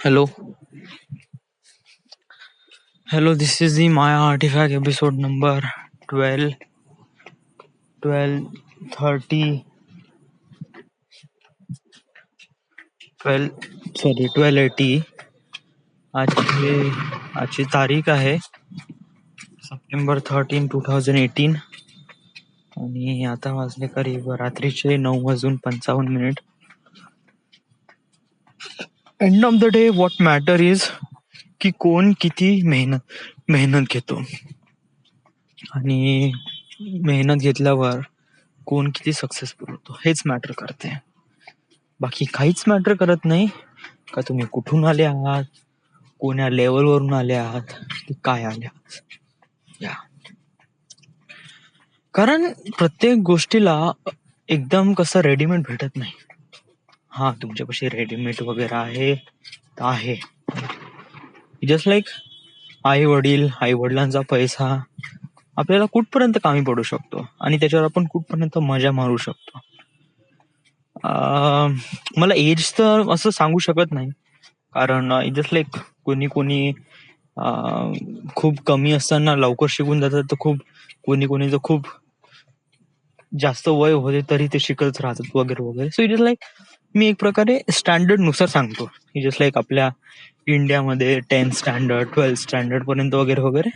Hello, hello. This is the Maya Artifact episode number 12, 12, 30, 12, sorry, 1280. आजची तारीख आहे September 13, 2018 आणि आता वाजले करीब रात्रीचे 9:55. End of the day what matter is की कोण किती मेहनत घेतो आणि मेहनत घेतल्यावर कोण किती सक्सेसफुल होतो हेच मॅटर करते. बाकी काहीच मॅटर करत नाही का तुम्ही कुठून आले आहात, कोण्या लेवलवरून आले आहात, की काय आले आहात. या कारण प्रत्येक गोष्टीला एकदम कसं रेडीमेड भेटत नाही. हा, तुमच्यापाशी रेडीमेड वगैरे आहे. जस्ट लाईक आई वडिलांचा पैसा आपल्याला कुठपर्यंत कामी पडू शकतो आणि त्याच्यावर आपण कुठपर्यंत मजा मारू शकतो. मला एज तर असं सांगू शकत नाही, कारण जस्ट लाईक कोणी खूप कमी असताना लवकर शिकून जातात, तर कोणी तर खूप जास्त वय होते तरी ते शिकत राहतात वगैरे वगैरे. सो इट इज लाईक मी एक प्रकारे स्टँडर्ड नुसार सांगतो. जस्ट लाईक आपल्या इंडियामध्ये 10th स्टँडर्ड 12th स्टँडर्ड पर्यंत वगैरे वगैरे.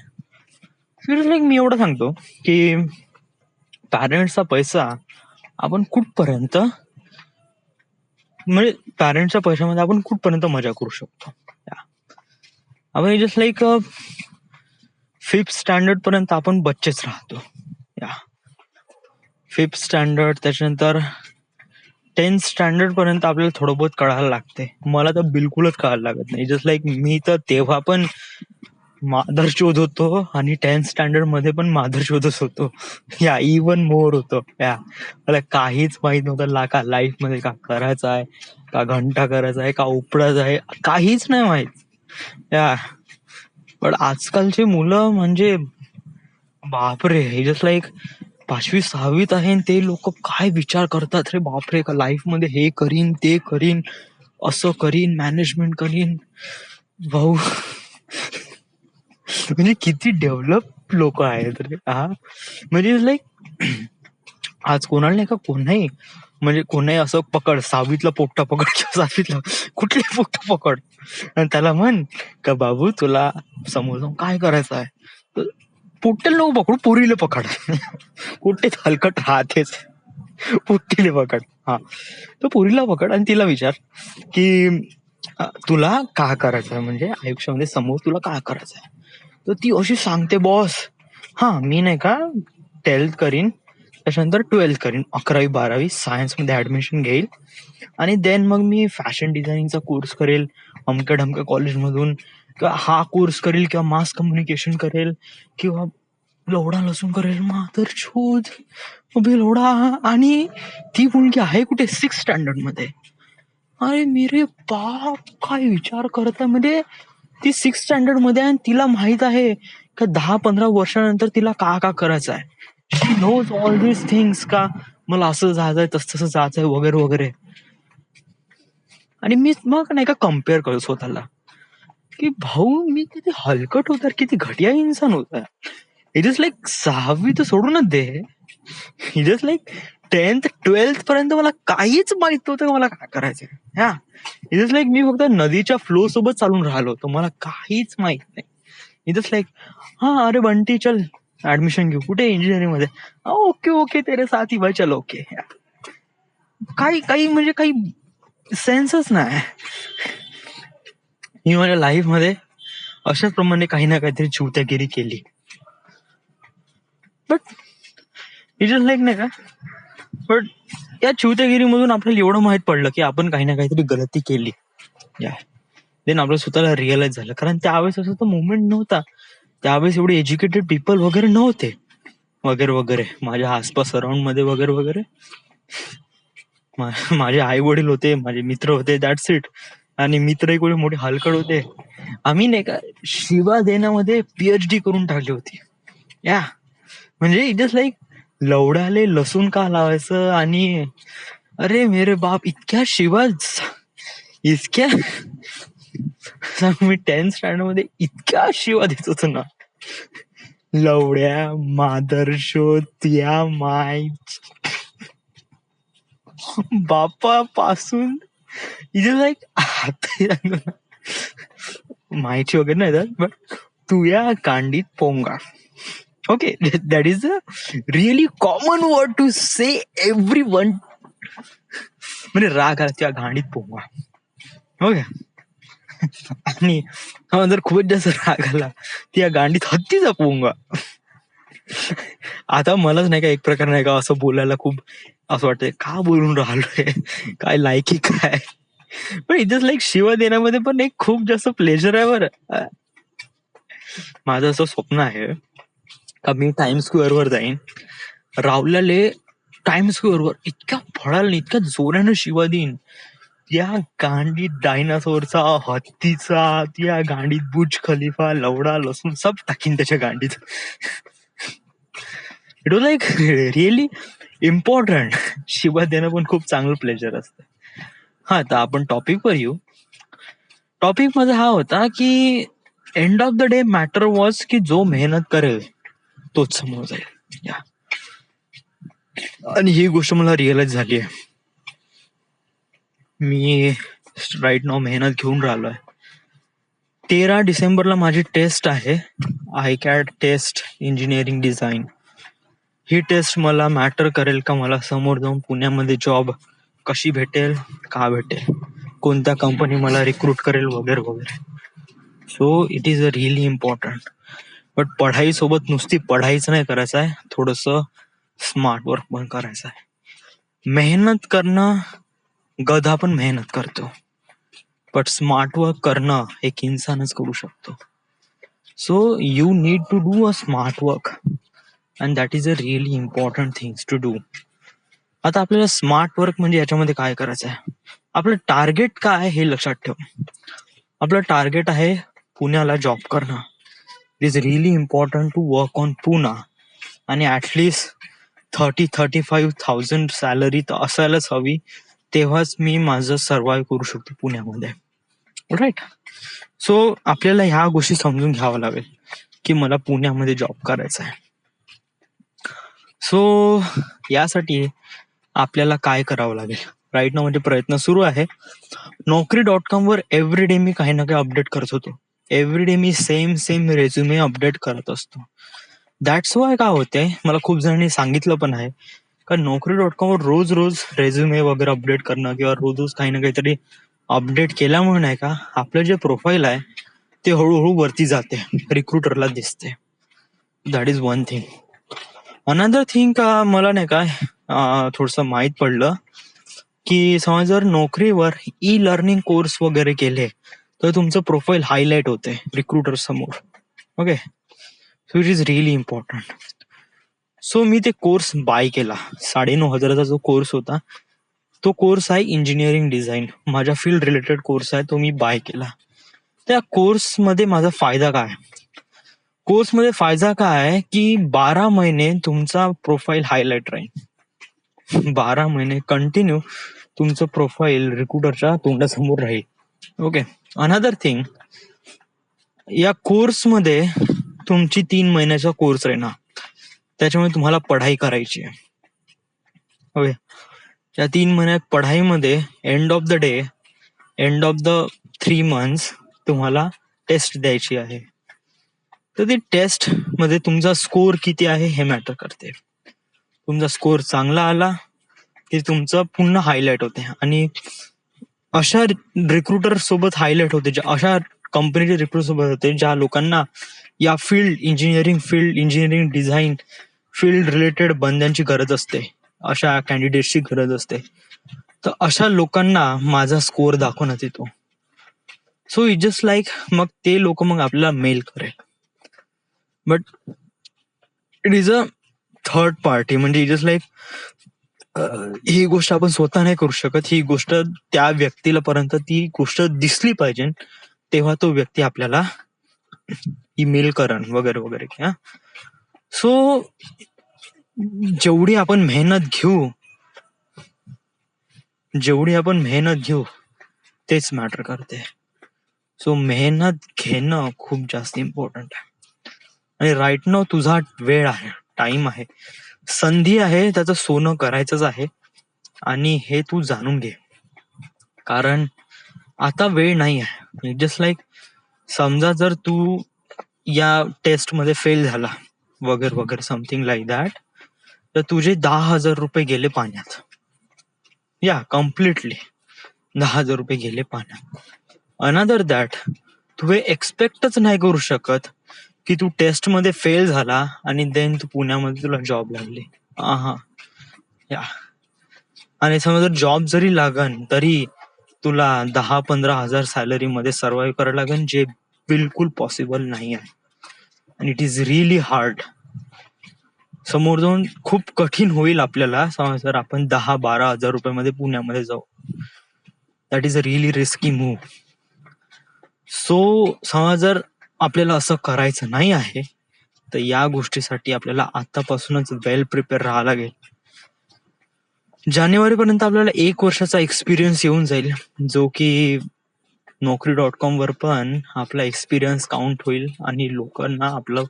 इट इज लाईक मी एवढं सांगतो की पॅरेंट्सचा पैसा आपण कुठपर्यंत, म्हणजे पॅरेंट्सच्या पैशामध्ये आपण कुठपर्यंत मजा करू शकतो. आपण जस्ट लाईक 5th स्टँडर्ड पर्यंत आपण बच्चेच राहतो. 5th स्टँडर्ड, त्याच्यानंतर 10th स्टँडर्ड पर्यंत आपल्याला थोडं बहुत कळायला लागते. मला तर बिलकुलच कळायला लागत नाही. जस्ट लाईक मी तर तेव्हा पण मादरचोद होतो आणि 10th स्टँडर्ड मध्ये पण मादरचोदच होतो. इवन मोर होतो. मला काहीच माहित नव्हतं का लाईफ मध्ये का करायचं आहे, का घंटा करायचा आहे, का उपडायचं आहे, काहीच नाही माहित. पण आजकालचे मुलं म्हणजे बापरे, हे जस्ट लाईक 5वी 6वीत आहे ते लोक काय विचार करतात रे बापरे, का लाईफ मध्ये हे करीन ते करीन, असं करीन, मॅनेजमेंट करीन. भाऊ म्हणजे किती डेव्हलप लोक आहेत रे. म्हणजे लाईक आज कोणाला नाही का कोणाही असं पकड, 6वीतला पोपटा पकड किंवा 7वीतला कुठले पोपटा पकड आणि त्याला म्हण का बाबू तुला समोर जाऊन काय करायचं आहे, पोट्टेला नको पकडू, पोरीला पकड. पोट्टे हलकट राहतेच, पोट्टीले पकड. तर पोरीला पकड आणि तिला विचार की तुला काय करायचं आहे, म्हणजे आयुष्यामध्ये समोर तुला काय करायचं आहे. तर ती अशी सांगते, बॉस मी नाही का 10th करीन, त्याच्यानंतर 12th करीन, 11वी 12वी सायन्स मध्ये ऍडमिशन घेईल आणि देन मग मी फॅशन डिझायनिंगचा कोर्स करेल अमक्या ढमक्या कॉलेजमधून, किंवा हा कोर्स करेल, किंवा मास कम्युनिकेशन करेल, किंवा लोढा लसूण करेल. मातर शोध उभे लोढा. आणि ती मुलगी आहे कुठे, 6th स्टँडर्ड मध्ये. अरे मेरे बाप, काय विचार करत आहे. म्हणजे ती 6th स्टँडर्ड मध्ये आणि तिला माहित आहे का 10-15 वर्षानंतर तिला का करायचं आहे. शी नोज ऑल दिस थिंग्स, का मला असं जायचंय तसं जायचंय वगैरे वगैरे. आणि मी मग नाही का कम्पेअर करतो स्वतःला की भाऊ मी किती हलकट होता, किती घटिया इन्सान होता. इट इज लाईक 6वी तर सोडूनच दे, it is like 10th 12th पर्यंत मला काहीच माहित नव्हतं मला काय करायचंय. इट इज लाईक मी फक्त नदीच्या फ्लो सोबत चालून राहिलो होतो, मला काहीच माहित नाही. इट इज लाईक अरे बंटी चल ऍडमिशन घेऊ, कुठे, इंजिनिअरिंग मध्ये. ओके तेरे साथ ही भाई, चल ओके. काही म्हणजे काही सेन्सच नाही. मी माझ्या लाईफ मध्ये अशाच प्रमाणे काही ना काहीतरी चिवत्यागिरी केली. बट इट इज लाईक नाही का, बट या चिवत्यागिरीमधून आपल्याला एवढं माहित पडलं की आपण काही ना काहीतरी गलती केली. देन आपल्या स्वतःला रिअलाइज झालं, कारण त्यावेळेस असं तर मुवमेंट नव्हता, त्यावेळेस एवढे एज्युकेटेड पीपल वगैरे नव्हते वगैरे वगैरे माझ्या आसपास अराउंड मध्ये वगैरे वगैरे. माझे आई वडील होते, माझे मित्र होते, दॅट्स इट. आणि मित्रही कोणी मोठे हलकड होते. आम्ही नाही का शिवा देण्यामध्ये PhD करून टाकली होती. म्हणजे इट इज लाईक लवड्याले लसूण का लावायचं. आणि अरे मेरे बाप, इतक्या शिवा इतक्या मी 10th स्टँडर्ड मध्ये इतक्या शिवा देत होतो ना, लवड्या मादरशो त्या माय बापापासून इथे लाईक आता माहिती वगैरे नाही जात, बट तू या कांडीत पोंगा. Okay, that is a really common word to say everyone. म्हणजे राग आला त्या गांडीत पोंगा. ओके, आणि जर खूपच जास्त राग आला त्या गांडीत हत्तीचा पोंगा. आता मलाच नाही का एक प्रकार नाही का असं बोलायला खूप असं वाटतंय, का बोलून राहिलोय, काय लायकी काय. पण इथेच लाईक शिवा देण्यामध्ये पण एक खूप जास्त प्लेजर आहे बरं. माझं असं स्वप्न आहे का मी टाइम स्क्वेअर वर जाईन, राहुल्याले टाइम स्क्वेअर वर इतक्या फळाला इतक्या जोरानं शिवा देईन, त्या गांडीत डायनासोरचा, हत्तीचा, त्या गांडीत बुर्ज खलिफा, लवडा, लसूण सब टाकीन त्याच्या गांडीत. It was like really important. शिवा देणं पण खूप चांगलं प्लेजर असतं. हा, तर आपण टॉपिक वर येऊ. टॉपिक माझा हा होता की end of the day matter was की जो मेहनत करेल तोच समोर जाईल. आणि ही गोष्ट मला रिअलाइज झाली आहे. मी राईट नाव मेहनत घेऊन राहिलोय. 13 डिसेंबरला माझी टेस्ट आहे, आयकॅड टेस्ट इंजिनिअरिंग डिझाईन. ही टेस्ट मला मॅटर करेल का मला समोर जाऊन पुण्यामध्ये जॉब कशी भेटेल, का भेटेल, कोणत्या कंपनी मला रिक्रूट करेल वगैरे वगैरे. So it is a really important. But पढाई सोबत नुसती पढाईच नाही करायचं आहे, थोडस स्मार्ट वर्क पण करायचं आहे. मेहनत करणं, गधा पण मेहनत करतो, बट स्मार्ट वर्क करणं एक इंसानच करू शकतो. So you need to do a smart work and that is a really important things to do. आता आपल्याला स्मार्ट वर्क म्हणजे याच्यामध्ये काय करायचं आहे, आपलं टार्गेट काय आहे हे लक्षात ठेव. आपलं टार्गेट आहे पुण्याला जॉब करणं. It is really important to work on Pune, आणि ऍटलिस्ट 30-35,000 सॅलरी तर असायलाच हवी, तेव्हाच मी माझं सर्वाइव्ह करू शकतो पुण्यामध्ये. राईट. सो आपल्याला ह्या गोष्टी समजून घ्यावं लागेल की मला पुण्यामध्ये जॉब करायचा आहे. सो यासाठी आपल्याला काय करावं लागेल, राईट नाव म्हणजे प्रयत्न सुरू आहे. Naukri.com वर एव्हरीडे मी काही ना काही अपडेट करत होतो. एव्हरीडे मी सेम रेझ्युमे अपडेट करत असतो. दॅट्स वाय काय होतंय, मला खूप जणांनी सांगितलं पण आहे का Naukri.com वर रोज रेझ्युमे वगैरे अपडेट करणं किंवा रोज काही ना काहीतरी अपडेट केल्यामुळे नाही का आपलं जे प्रोफाईल आहे ते हळूहळू वरती जाते, रिक्रुटरला दिसते. That is one thing. Another thing का मला नाही काय थोडस माहित पडलं की समज जर नोकरीवर ई लर्निंग कोर्स वगैरे केले तर तुमचं प्रोफाईल हायलाइट होते रिक्रुटर समोर. Okay, so it is really important. So मी ते कोर्स बाय केला. 9,500चा जो कोर्स होता तो कोर्स आहे इंजिनिअरिंग डिझाईन, माझ्या फील्ड रिलेटेड कोर्स आहे, तो मी बाय केला. त्या कोर्समध्ये माझा फायदा काय, कोर्समध्ये फायदा काय आहे की 12 महिने तुमचा प्रोफाईल हायलाइट राहील. 12 महिने कंटिन्यू तुमचं प्रोफाईल रिक्रुटरच्या तोंडासमोर राहील. ओके. अनदर थिंग, या कोर्समध्ये तुमची 3 महिन्याचा कोर्स राहणार, त्याच्यामुळे तुम्हाला पढाई करायची आहे. ओके, त्या 3 महिन्यात पढाईमध्ये एंड ऑफ द 3 months तुम्हाला टेस्ट द्यायची आहे. तर ती टेस्ट मध्ये तुमचा स्कोर किती आहे हे मॅटर करते. तुमचा स्कोर चांगला आला की तुमचं पुन्हा हायलाइट होते, आणि अशा रिक्रुटर सोबत हायलाइट होते, अशा कंपनीचे रिक्रुटर सोबत होते ज्या लोकांना या इंजिनिअरिंग डिझाईन फील्ड रिलेटेड बंद्यांची गरज असते, अशा कॅन्डिडेट्सची गरज असते. तर अशा लोकांना माझा स्कोर दाखवण्यात येतो. सो इट जस्ट लाईक मग ते लोक मग आपल्याला मेल करेल, but it is a third party. म्हणजे इट जस्ट लाईक ही गोष्ट आपण स्वतः नाही करू शकत, ही गोष्ट त्या व्यक्तीला पर्यंत ती गोष्ट दिसली पाहिजे, तेव्हा तो व्यक्ती आपल्याला ईमेल करण वगैरे वगैरे. सो जेवढी आपण मेहनत घेऊ तेच मॅटर करते. सो मेहनत घेणं खूप जास्त इम्पॉर्टंट आहे. आणि राईट नाव तुझा वेळ आहे, टाइम आहे, संधी आहे, त्याचं सोनं करायचंच आहे. आणि हे तू जाणून घे, कारण आता वेळ नाही आहे. जस्ट लाईक समजा जर तू या टेस्ट मध्ये फेल झाला वगैरे वगैरे समथिंग लाईक दॅट, तर तुझे 10,000 रुपये गेले पाण्यात. या कम्प्लिटली 10,000 रुपये गेले पाण्यात. अनदर दॅट, तू हे एक्सपेक्टच नाही करू शकत की तू टेस्ट मध्ये फेल झाला आणि देन तू पुण्यामध्ये तुला जॉब लागली. हा, या. आणि समजा जर जॉब जरी लागन तरी तुला 10-15 हजार सॅलरी मध्ये सर्व्हाइव्ह करायला लागेल, जे बिलकुल पॉसिबल नाही आहे. आणि इट इज रिअली हार्ड. समोर जाऊन खूप कठीण होईल आपल्याला जर आपण 10-12 हजार मध्ये पुण्यामध्ये जाऊ. That is a really risky move. So समजा जर आपल्याला असं करायचं नाही आहे, तर या गोष्टीसाठी आपल्याला आतापासूनच वेल प्रिपेअर राहावं लागेल. जानेवारीपर्यंत आपल्याला 1 वर्षाचा एक्सपिरियन्स येऊन जाईल, जो की Naukri.com वर पण आपला एक्सपिरियन्स काउंट होईल आणि लोकांना आपलं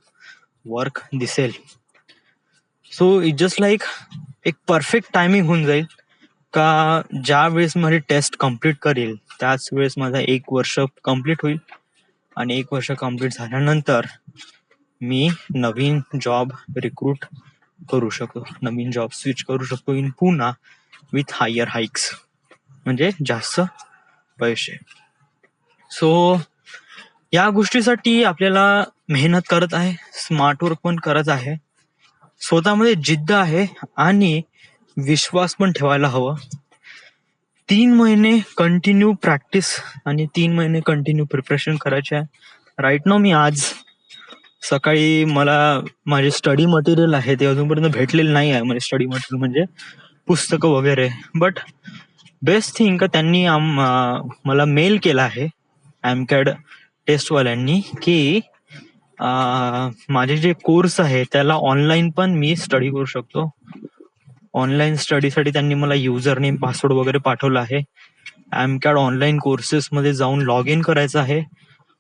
वर्क दिसेल. सो इट जस्ट लाईक एक परफेक्ट टायमिंग होऊन जाईल का ज्या वेळेस माझी टेस्ट कम्प्लीट करेल त्याच वेळेस माझा 1 वर्ष कम्प्लीट होईल. आणि 1 वर्ष कम्प्लीट झाल्यानंतर मी नवीन जॉब रिक्रूट करू शकतो, नवीन जॉब स्विच करू शकतो in Pune with higher HIOX, म्हणजे जास्त पैसे. सो या गोष्टीसाठी आपल्याला मेहनत करत आहे, स्मार्ट वर्क पण करत आहे, स्वतःमध्ये जिद्द आहे आणि विश्वास पण ठेवायला हवं. 3 महिने कंटिन्यू प्रॅक्टिस आणि 3 महिने कंटिन्यू प्रिपरेशन करायचे आहे. राईट नाव मी आज सकाळी मला माझे स्टडी मटेरियल आहे ते अजूनपर्यंत भेटलेलं नाही आहे. म्हणजे स्टडी मटेरियल म्हणजे पुस्तकं वगैरे. बट बेस्ट थिंग का त्यांनी मला मेल केला आहे एमकॅड टेस्टवाल्यांनी की माझे जे कोर्स आहे त्याला ऑनलाईन पण मी स्टडी करू शकतो. ऑनलाईन स्टडीसाठी त्यांनी मला युजर नेम पासवर्ड वगैरे पाठवला आहे. एमकॅड ऑनलाईन कोर्सेस मध्ये जाऊन लॉग इन करायचं आहे.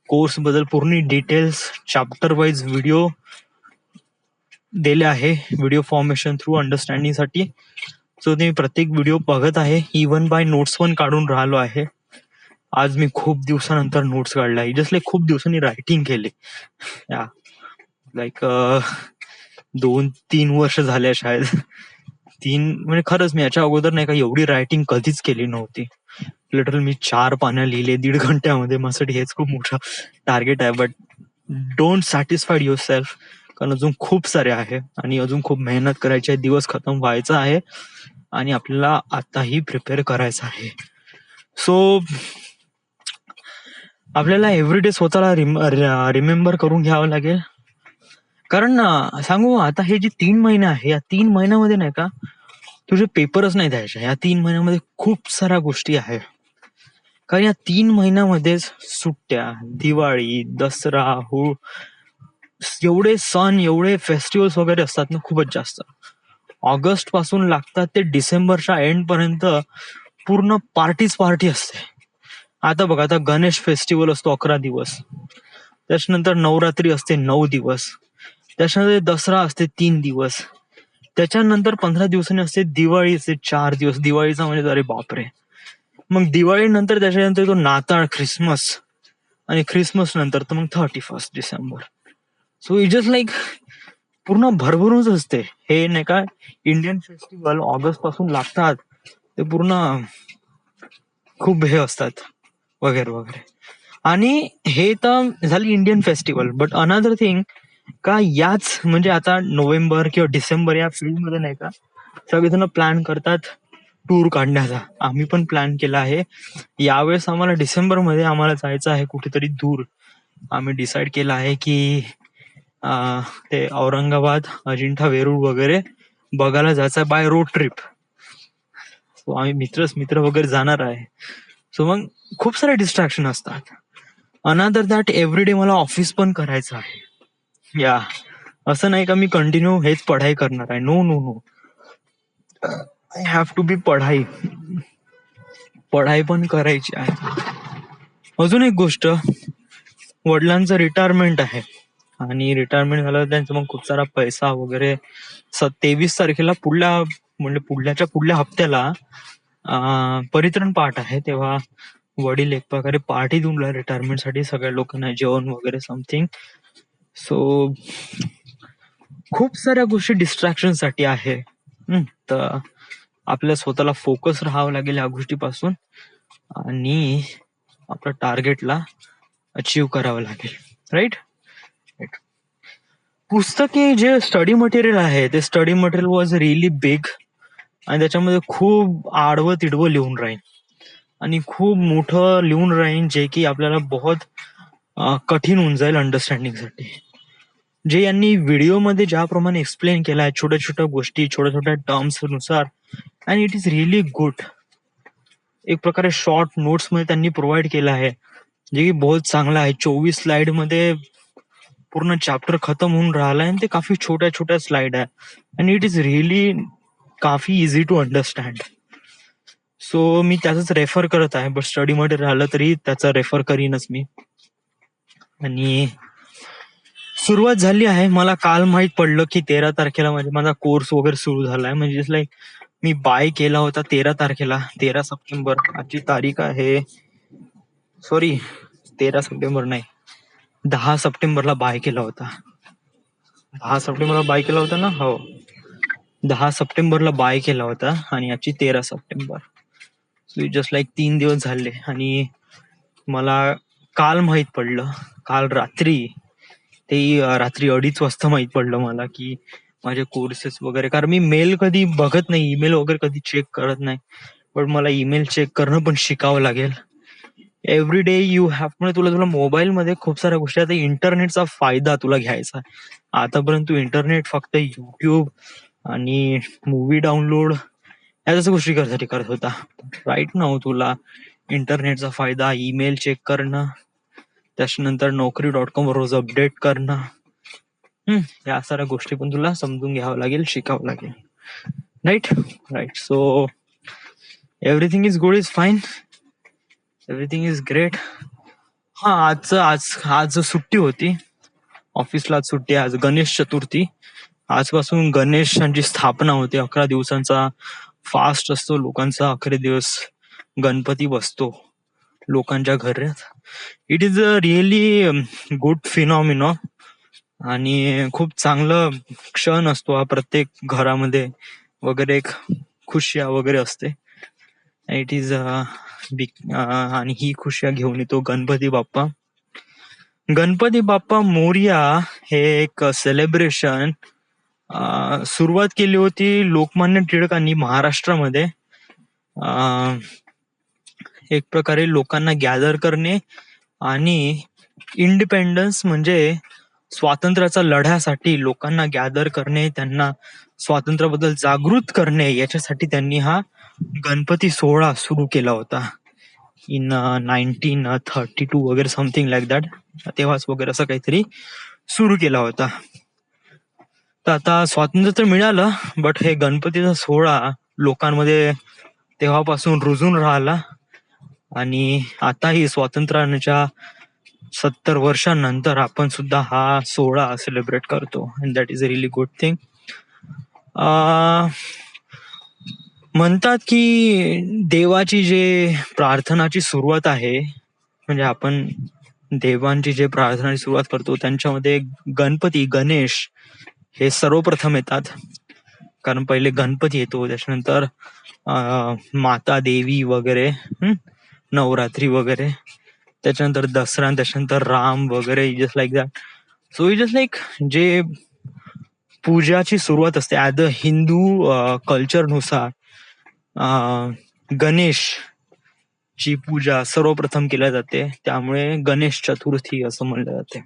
कोर्स बद्दल पूर्ण डिटेल्स चॅप्टर वाईज व्हिडिओ दिले आहे, व्हिडिओ फॉर्मेशन थ्रू अंडरस्टँडिंग साठी. सो ते प्रत्येक व्हिडिओ बघत आहे, इव्हन बाय नोट्स पण काढून राहिलो आहे. आज मी खूप दिवसानंतर नोट्स काढला आहे, जस्ट लाईक खूप दिवसांनी रायटिंग केली. लाईक 2-3 वर्ष झाले शाळेत. 3 म्हणजे खरंच मी याच्या अगोदर नाही का एवढी रायटिंग कधीच केली नव्हती. लिटरल मी 4 पानं लिहिले 1.5 घंट्यामध्ये. माझ्यासाठी हेच खूप मोठं टार्गेट आहे. But don't satisfied your self, कारण अजून खूप सारे आहे आणि अजून खूप मेहनत करायची आहे. दिवस खतम व्हायचा आहे आणि आपल्याला आताही प्रिपेअर करायचं आहे. सो आपल्याला एव्हरीडे स्वतःला रिमेंबर करून घ्यावं लागेल. कारण सांगू आता हे जे 3 महिने आहे, या 3 महिन्यामध्ये नाही का तुझे पेपरच नाही द्यायचे. या 3 महिन्यामध्ये खूप साऱ्या गोष्टी आहे. कारण या 3 महिन्यामध्येच सुट्ट्या, दिवाळी, दसरा, हो, एवढे सण, एवढे फेस्टिवल्स वगैरे असतात ना, खूपच जास्त. ऑगस्ट पासून लागतात ते डिसेंबरच्या एंड पर्यंत पूर्ण पार्टी असते. आता बघा, आता गणेश फेस्टिवल असतो 11 दिवस, त्याच्यानंतर नवरात्री असते 9 दिवस, त्याच्यानंतर दसरा असते 3 दिवस, त्याच्यानंतर 15 दिवसांनी असते दिवाळी, असते 4 दिवस. दिवाळीचा म्हणजे अरे बापरे. मग दिवाळी नंतर त्याच्यानंतर तो नाताळ, ख्रिसमस, आणि ख्रिसमस नंतर तर मग 31 December. So it just like पूर्ण भरभरूनच असते हे नाही का. इंडियन फेस्टिवल ऑगस्ट पासून लागतात ते पूर्ण खूप हे असतात वगैरे वगैरे. आणि हे तर झाली Indian festival. But another thing का याच म्हणजे आता नोव्हेंबर किंवा डिसेंबर या फील्ड मध्ये नाही का सगळेजण प्लॅन करतात टूर काढण्याचा. आम्ही पण प्लॅन केला आहे. यावेळेस आम्हाला डिसेंबर मध्ये आम्हाला जायचं आहे कुठेतरी दूर. आम्ही डिसाईड केलं आहे की ते औरंगाबाद, अजिंठा वेरूळ वगैरे बघायला जायचं बाय रोड ट्रिप. सो आम्ही मित्र वगैरे जाणार आहे. सो मग खूप सारे डिस्ट्रॅक्शन असतात. अनदर दॅट एव्हरीडे मला ऑफिस पण करायचं आहे. या असं नाही का मी कंटिन्यू हेच पढाई करणार आहे. No no no, I have to be पढाई. पढाई पण करायची आहे. अजून एक गोष्ट, वडिलांचं रिटायरमेंट आहे आणि रिटायरमेंट झालं त्यांचं मग खूप सारा पैसा वगैरे 23 तारखेला म्हणजे पुढल्या हप्त्याला परित्रण पाठ आहे. तेव्हा वडील एक प्रकारे पार्टी देऊन रिटायरमेंट साठी सगळ्या लोकांना जेवण वगैरे समथिंग. सो खूप साऱ्या गोष्टी डिस्ट्रॅक्शन साठी आहे. तर आपल्या स्वतःला फोकस राहावं लागेल या गोष्टीपासून आणि आपल्या टार्गेटला अचीव करावं लागेल. राईट. पुस्तके जे स्टडी मटेरियल आहे ते study material was really big आणि त्याच्यामध्ये खूप आडवं तिडवं लिहून राहील आणि खूप मोठं लिहून राहील जे की आपल्याला बहुत कठीण होऊन जाईल अंडरस्टँडिंगसाठी. जे यांनी व्हिडिओमध्ये ज्याप्रमाणे एक्सप्लेन केलाय छोट्या छोट्या गोष्टी छोट्या छोट्या टर्म्स नुसार, and it is really good. एक प्रकारे शॉर्ट नोट्स मध्ये त्यांनी प्रोव्हाइड केलं आहे जे की बहुत चांगलं आहे. 24 स्लाइड मध्ये पूर्ण चॅप्टर खतम होऊन राहिलाय आणि ते काफी छोट्या छोट्या स्लाइड आहे आणि इट इज रिअली काफी इझी टू अंडरस्टँड. सो मी त्याच रेफर करत आहे. बट स्टडी मध्ये राहिलं तरी त्याचा रेफर करीनच मी. आणि सुरुवात झाली आहे. मला काल माहित पडलं की 13 तारखेला म्हणजे माझा कोर्स वगैरे सुरू झालाय. म्हणजे लाईक मी बाय केला होता 13 तारखेला, 13 सप्टेंबर. आजची तारीख आहे, सॉरी 13 सप्टेंबर नाही, 10 सप्टेंबरला बाय केला होता. 10 सप्टेंबरला बाय केला होता ना. हो, 10 सप्टेंबरला बाय केला होता आणि आजची 13 सप्टेंबर. सो जस्ट लाईक 3 दिवस झाले आणि मला काल माहित पडलं, काल रात्री, ते रात्री 2:30 वाजता माहित पडलं मला की माझे कोर्सेस वगैरे, कारण मी मेल कधी बघत नाही, ईमेल वगैरे कधी चेक करत नाही. पण मला ईमेल चेक करणं पण शिकावं लागेल. एव्हरी डे यू हॅव, म्हणजे तुला मोबाईलमध्ये खूप साऱ्या गोष्टी, आता इंटरनेटचा फायदा तुला घ्यायचा. आतापर्यंत तू इंटरनेट फक्त युट्यूब आणि मूवी डाउनलोड याच गोष्टी करत होता. राईट नाव तुला इंटरनेटचा फायदा ईमेल चेक करणं, त्याच्यानंतर Naukri.com रोज अपडेट करणं, या साऱ्या गोष्टी पण तुला समजून घ्यावं लागेल, शिकावं लागेल. Right. So everything is good, is fine, everything is great. हा, आज सुट्टी होती ऑफिसला, सुट्टी. आज गणेश चतुर्थी. आजपासून गणेशांची स्थापना होते. 11 दिवसांचा फास्ट असतो लोकांचा. 11 दिवस गणपती बसतो लोकांच्या घरात. It is a really good phenomena आणि खूप चांगलं क्षण असतो हा प्रत्येक घरामध्ये वगैरे. एक खुशिया वगैरे असते. इट इज आणि ही खुशिया घेऊन येतो गणपती बाप्पा. गणपती बाप्पा मोरया हे एक सेलिब्रेशन सुरुवात केली होती लोकमान्य टिळकांनी महाराष्ट्रामध्ये. एक प्रकारे लोकांना गॅदर करणे आणि इंडिपेंडन्स म्हणजे स्वातंत्र्याचा लढ्यासाठी लोकांना गॅदर करणे, त्यांना स्वातंत्र्याबद्दल जागृत करणे, याच्यासाठी त्यांनी हा गणपती सोहळा सुरू केला होता इन 1932 वगैरे, समथिंग लाईक दॅट. तेव्हाच वगैरे असं काहीतरी सुरू केला होता. तर आता स्वातंत्र्य तर मिळालं, बट हे गणपतीचा सोहळा लोकांमध्ये तेव्हापासून रुजून राहिला आणि आताही स्वातंत्र्याच्या 70 वर्षांनंतर आपण सुद्धा हा सोहळा सेलिब्रेट करतो. And that is a really good thing. म्हणतात की देवाची जे प्रार्थनाची सुरुवात आहे, म्हणजे आपण देवांची जे प्रार्थनाची सुरुवात करतो त्यांच्यामध्ये गणपती, गणेश हे सर्वप्रथम येतात. कारण पहिले गणपती येतो, त्याच्यानंतर माता देवी वगैरे, नवरात्री वगैरे, त्याच्यानंतर दसरा, त्याच्यानंतर राम वगैरे, just like that. So it just like जे पूजाची सुरुवात असते ऍज अ हिंदू कल्चरनुसार, गणेश ची पूजा सर्वप्रथम केल्या जाते, त्यामुळे गणेश चतुर्थी असं म्हणलं जाते.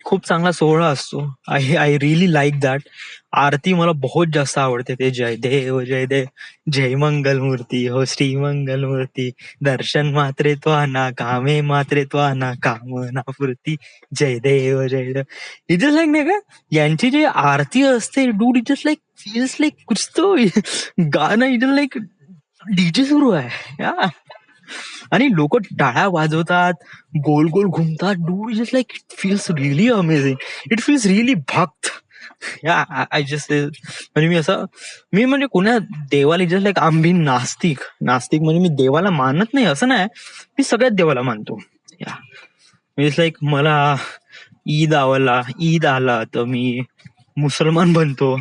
खूप चांगला सोहळा असतो. I I really like that. Aarti मला बहुत जास्त आवडते. ते जय देव जय देव, जय मंगल मूर्ती हो श्री मंगल मूर्ती, दर्शन मात्रे त्वाना कामे मात्रे त्वाना कामना पूर्ती, जय देव जय देव. इट इज लाईक नाही का, यांची जी आरती असते dude, it is like feels like कुछ तो गाणं, इट इज लाईक डीजे सुरू आहे या. आणि लोक टाळ्या वाजवतात, गोल गोल घुमतात. Do just like it feels really amazing. It feels really भक्त या. आय जस्ट म्हणजे मी म्हणजे कोणा देवाला जस्ट लाईक आम्ही नास्तिक. नास्तिक म्हणजे मी देवाला मानत नाही असं नाही, मी सगळ्यात देवाला मानतो या. इट्स लाईक मला ईद आला तर मी मुसलमान बनतो,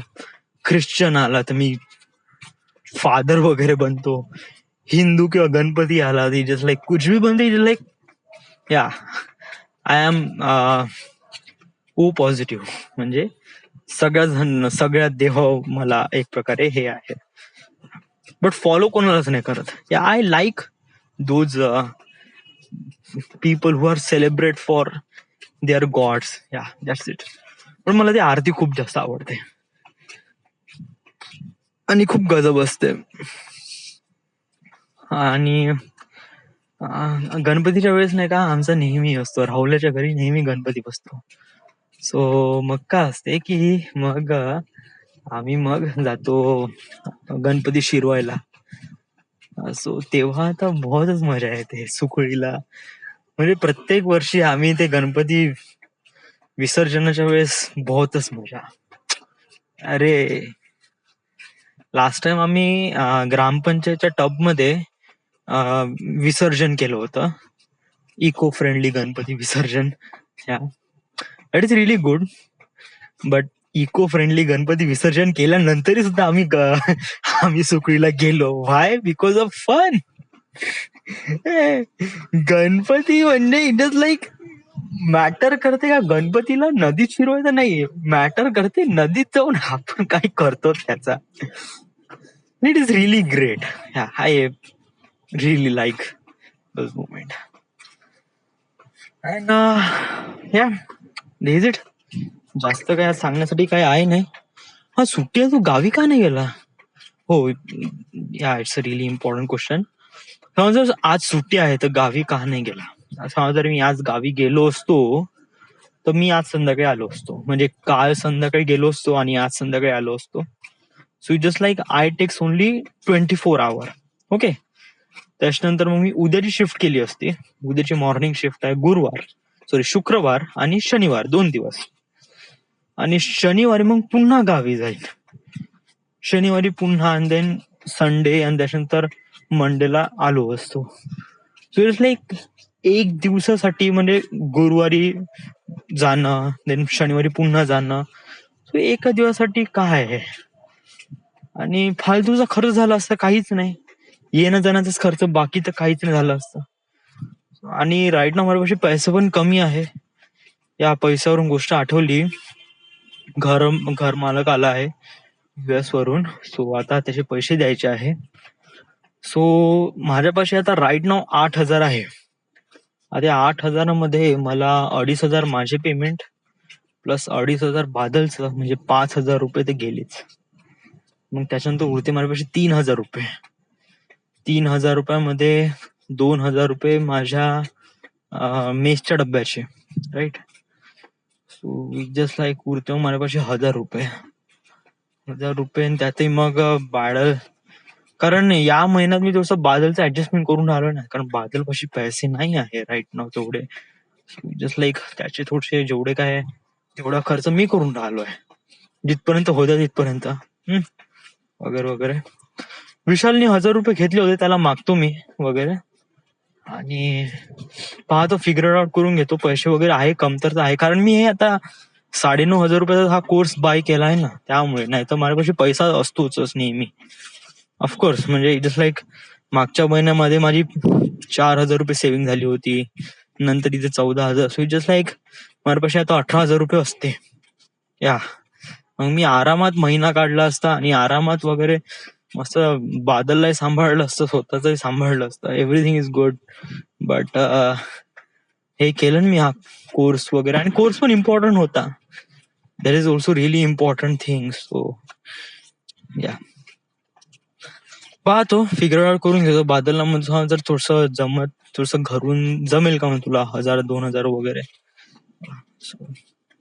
ख्रिश्चन आला तर मी फादर वगैरे बनतो, हिंदू किंवा गणपती आला ती जस्ट लाईक कुछ भी बनते, लाईक या. I am O positive. म्हणजे सगळ्या देव मला एक प्रकारे हे आहे, बट फॉलो कोणालाच नाही करत. या I like those people who are celebrate for their gods या, दॅट्स इट. पण मला ती आरती खूप जास्त आवडते आणि खूप गजब असते. आणि गणपतीच्या वेळेस नाही का, आमचा नेहमी असतो राहुल्याच्या घरी नेहमी गणपती बसतो. सो मग काय असते की मग आम्ही मग जातो गणपती शिरवायला. सो तेव्हा आता बहुतच मजा येते सुकळीला. म्हणजे प्रत्येक वर्षी आम्ही ते गणपती विसर्जनाच्या वेळेस बहुतच मजा. अरे लास्ट टाइम आम्ही ग्रामपंचायतच्या टब मध्ये विसर्जन केलं होतं, इको फ्रेंडली गणपती विसर्जन. That is really good. But eco friendly Ganpati विसर्जन केल्यानंतरही सुद्धा आम्ही सुकळीला गेलो. Why? Because of fun. Ganpati म्हणजे इट इज लाईक मॅटर करते का गणपतीला नदीत शिरवायचं नाही, मॅटर करते नदीत जाऊन आपण काय करतो त्याचा. It is really great. I really like those moment. And या इज इट. जास्त काय सांगण्यासाठी काय आहे नाही. हा सुट्टी आहे, तू गावी का नाही गेला? हो या, it's a really important question. समजा आज सुट्टी आहे तर गावी का नाही गेला? समजा जर मी आज गावी गेलो असतो तर मी आज संध्याकाळी आलो असतो, म्हणजे काल संध्याकाळी गेलो असतो आणि आज संध्याकाळी आलो असतो. So it just like I takes only 24 hours. Okay. त्याच्यानंतर मग मी उद्याची शिफ्ट केली असती. उद्याची मॉर्निंग शिफ्ट आहे शुक्रवार आणि शनिवार 2 दिवस. आणि शनिवारी मग पुन्हा गावी जाईल. शनिवारी पुन्हा आणि देन संडे आणि त्याच्यानंतर मंडेला आलो असतो. सो इट्स लाईक एक दिवसासाठी, म्हणजे गुरुवारी जाणं देन शनिवारी पुन्हा जाणं. सो एका दिवसासाठी काय आहे, आणि फालतूचा खर्च झाला असता काहीच नाही. येणं जाण्याचाच खर्च, बाकी तर काहीच नाही झालं असतं. आणि राईट ना माझ्यापाशी पैसे पण कमी आहे. या पैशावरून गोष्ट आठवली, घर मालक आला आहे US वरून. सो आता त्याचे पैसे द्यायचे आहे. सो माझ्यापाशी आता राईट नाव 8,000 आहे. आता 8,000 मध्ये मला 2,500 माझे पेमेंट प्लस 2,500 बादलचं, म्हणजे 5,000 रुपये ते गेलेच. मग त्याच्यानंतर उरते माझ्यापाशी 3,000 रुपये. 3,000 रुपयामध्ये 2,000 रुपये माझ्या मेसच्या डब्याचे, राईट. सो जस्ट लाईक उरते मग माझ्यापाशी 1,000 रुपये. 1,000 रुपये त्यातही मग बादल, कारण या महिन्यात मी थोडंसं बादलचं ऍडजस्टमेंट करून आलो ना, कारण बादलपाशी पैसे नाही आहे राईट नाव तेवढे. जस्ट लाईक त्याचे थोडेसे जेवढे काय तेवढा खर्च मी करून राहिलोय, जिथपर्यंत होता तिथपर्यंत वगैरे वगैरे. विशालने 1,000 रुपये घेतले होते, त्याला मागतो मी वगैरे, आणि पाहतो फिगर आउट करून घेतो. पैसे वगैरे आहे, कमतरता आहे, कारण मी हे आता 9,500 रुपयाचा हा कोर्स बाय केला आहे ना, त्यामुळे. नाही तर माझ्यापाशी पैसा असतोच नेहमी ऑफकोर्स. म्हणजे जस्ट लाईक मागच्या महिन्यामध्ये माझी 4,000 रुपये सेव्हिंग झाली होती, नंतर इथे 14,000. सो जस्ट लाईक माझ्यापाशी आता 18,000 रुपये असते या. मग मी आरामात महिना काढला असता आणि आरामात वगैरे मस्त बादललाही सांभाळलं असतं, स्वतःचंही सांभाळलं असतं. Everything is good. बट हे केलं ना मी हा कोर्स वगैरे, आणि कोर्स पण इम्पॉर्टंट होता. That is also really important thing. So या, पाहतो, फिगर आउट करून घेतो. बादलला म्हणजे जर थोडस जमत, थोडस घरून जमेल का मग तुला 1000-2000 वगैरे, So,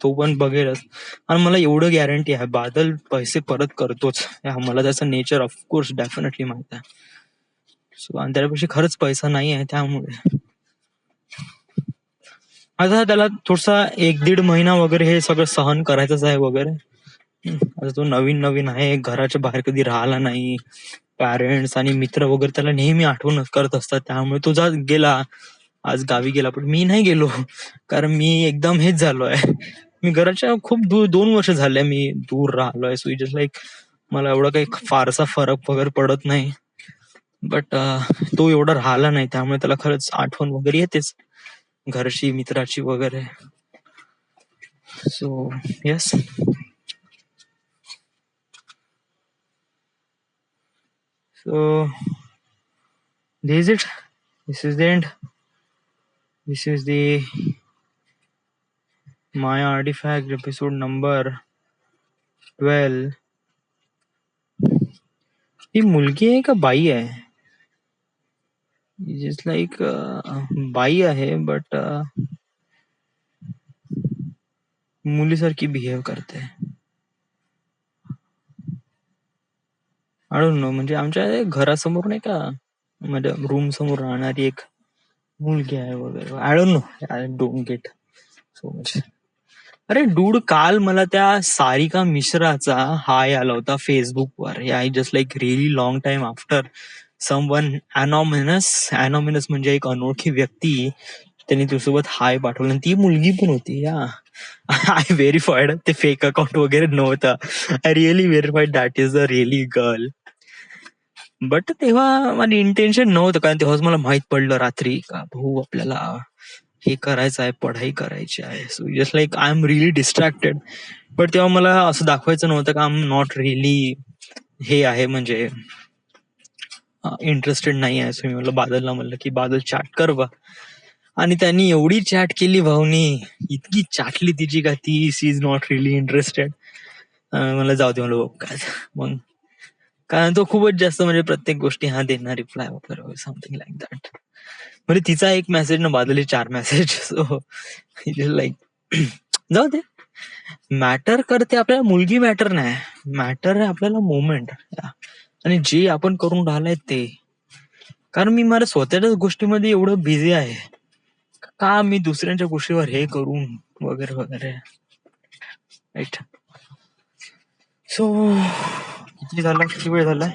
तो पण बघेलच. आणि मला एवढं गॅरंटी आहे, बादल पैसे परत करतोच. मला त्याचं नेचर ऑफकोर्स डेफिनेटली माहित आहे. सो आणि त्याच्यापेक्षा खरंच पैसा नाही आहे, त्यामुळे आता त्याला थोडसा 1-1.5 महिना वगैरे हे सगळं सहन करायचंच आहे वगैरे. आता तो नवीन नवीन आहे, घराच्या बाहेर कधी राहिला नाही, पॅरेंट्स आणि मित्र वगैरे त्याला नेहमी आठवण करत असतात. त्यामुळे तो गेला, आज गावी गेला, पण मी नाही गेलो, कारण मी एकदम हेच झालोय. मी घराच्या खूप दूर 2 वर्ष झाले मी दूर राहिलोय. सो जस्ट लाईक मला एवढा काही फारसा फरक वगैरे पडत नाही. बट तो एवढा राहिला नाही, त्यामुळे त्याला खरंच आठवण वगैरे येतेच घरची, मित्राची वगैरे. So yes, so this is it. This is the end. This is the My Artifact episode number 12. ही मुलगी आहे का बाई आहे? जस्ट लाईक बाई आहे, बट मुलीसारखी बिहेव करते. आय डोंट नो, म्हणजे आमच्या घरासमोर नाही का, म्हणजे रूम समोर राहणारी एक मुलगी आहे वगैरे. I don't know, I don't get so much. अरे डूड, काल मला त्या सारिका मिश्राचा हाय आला होता फेसबुकवर. I just like really long time after someone anonymous म्हणजे एक अनोळखी व्यक्ती, त्यांनी तुझ्यासोबत हाय पाठवलं. ती मुलगी पण होती. या आय व्हेरीफाईड, ते फेक अकाउंट वगैरे नव्हतं. I really verified that is a really girl. But तेव्हा माझं इंटेन्शन नव्हतं, कारण तेव्हाच मला माहित पडलं रात्री का भाऊ आपल्याला हे करायचं आहे, पढाई करायची आहे. So just like I am really distracted. But तेव्हा मला असं दाखवायचं नव्हतं का आय एम नॉट रिअली हे आहे, म्हणजे इंटरेस्टेड नाही आहे. सो मी म्हणलं बादलला, म्हणलं की बादल चॅट कर बा. आणि त्यांनी एवढी चॅट केली भाऊनी, इतकी चाटली तिची का ती शी इज नॉट रिअली इंटरेस्टेड. मला जाऊ दे, म्हणलं काय मग, कारण तो खूपच जास्त म्हणजे प्रत्येक गोष्टी हा देणार रिप्लाय वगैरे समथिंग लाईक दॅट. म्हणजे तिचा एक मेसेज ना बादली 4 मेसेज. सो लाईक जाऊ दे. मॅटर करते आपल्याला मुलगी, मॅटर नाही, मॅटर आहे आपल्याला मोमेंट, आणि जे आपण करून राहिलाय ते. कारण मी माझ्या स्वतःच्याच गोष्टीमध्ये एवढं बिझी आहे का मी दुसऱ्यांच्या गोष्टीवर हे करून वगैरे वगैरे. राईट. सो किती झाला, किती वेळ झालाय?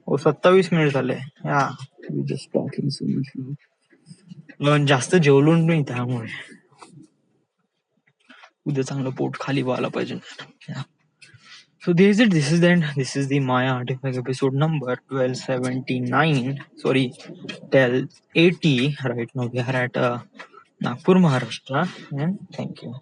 27 मिनिट झाले. Just talking so much. जास्त जेवलो नाही, त्यामुळे उद्या चांगलं पोट खाली व्हायला पाहिजे. So this is it. This is the end. This is the Maya Artifact episode number 1279. Sorry, 1280. Right now we are at Nagpur, Maharashtra. And thank you.